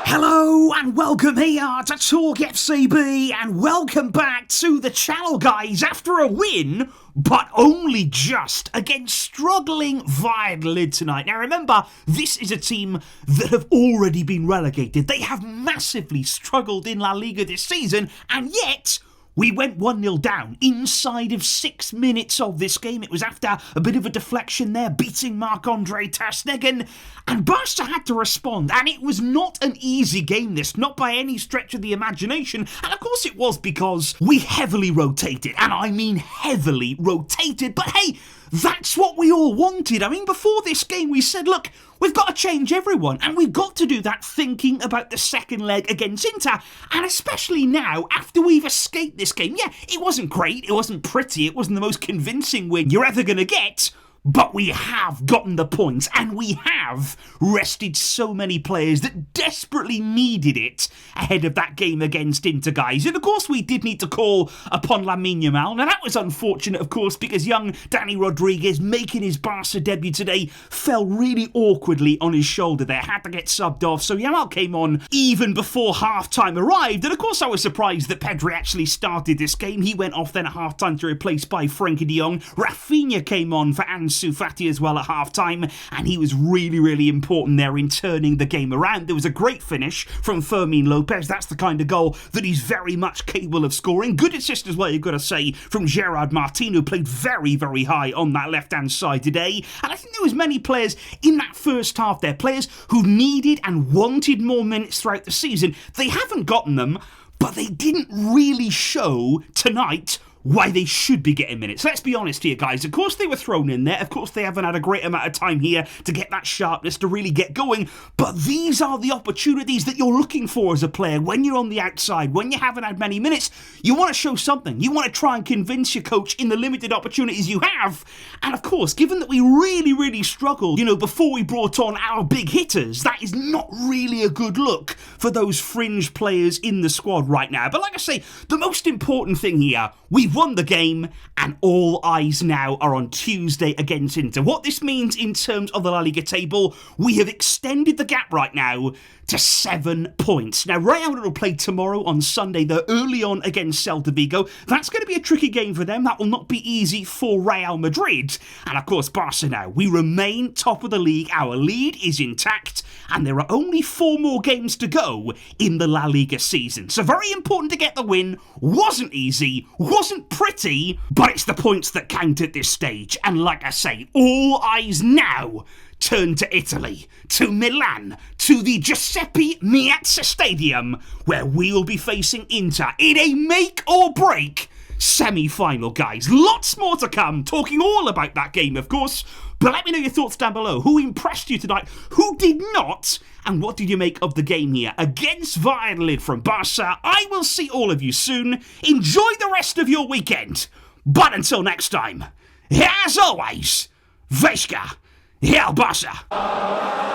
Hello and welcome here to TalkFCB and welcome back to the channel, guys, after a win, but only just, against struggling Valladolid tonight. Now remember, this is a team that have already been relegated. They have massively struggled in La Liga this season, and yet we went 1-0 down inside of 6 minutes of this game. It was after a bit of a deflection there, beating Marc-Andre ter Stegen, and Barca had to respond. And it was not an easy game, this, not by any stretch of the imagination. And of course it was because we heavily rotated, and I mean heavily rotated. But hey, that's what we all wanted. I mean, before this game we said, look, we've got to change everyone, and we've got to do that thinking about the second leg against Inter, and especially now, after we've escaped this game. Yeah, it wasn't great, it wasn't pretty, it wasn't the most convincing win you're ever going to get, but we have gotten the points, and we have rested so many players that desperately needed it ahead of that game against Inter, guys. And of course we did need to call upon Lamine Yamal. Now that was unfortunate, of course, because young Dani Rodriguez, making his Barca debut today, fell really awkwardly on his shoulder there, had to get subbed off, so Yamal came on even before half-time arrived. And of course I was surprised that Pedri actually started this game. He went off then at half-time to be replaced by Frenkie de Jong. Rafinha came on for Ansu Fati as well at half-time, and he was really important there in turning the game around. There was a great finish from Fermin Lopez. That's the kind of goal that he's very much capable of scoring. Good assist as well, you've got to say, from Gerard Martin, who played very high on that left-hand side today. And I think there was many players in that first half there, players who needed and wanted more minutes throughout the season. They haven't gotten them, but they didn't really show tonight why they should be getting minutes. Let's be honest here, guys. Of course they were thrown in there. Of course they haven't had a great amount of time here to get that sharpness to really get going. But these are the opportunities that you're looking for as a player when you're on the outside, when you haven't had many minutes. You want to show something. You want to try and convince your coach in the limited opportunities you have. And of course, given that we really struggled, before we brought on our big hitters, that is not really a good look for those fringe players in the squad right now. But like I say, the most important thing here, we've won the game, and all eyes now are on Tuesday against Inter. What this means in terms of the La Liga table, we have extended the gap right now to 7 points. Now, Real will play tomorrow on Sunday. They're early on against Celta Vigo. That's going to be a tricky game for them. That will not be easy for Real Madrid. And of course, Barca now. We remain top of the league. Our lead is intact, and there are only 4 more games to go in the La Liga season. So very important to get the win. Wasn't easy, wasn't pretty, but it's the points that count at this stage. And like I say, all eyes now turn to Italy, to Milan, to the Giuseppe Meazza Stadium, where we will be facing Inter in a make-or-break semi-final, guys. Lots more to come, talking all about that game, of course. But let me know your thoughts down below. Who impressed you tonight? Who did not? And what did you make of the game here against Valladolid from Barca? I will see all of you soon. Enjoy the rest of your weekend. But until next time, as always, Vesca, El Barca.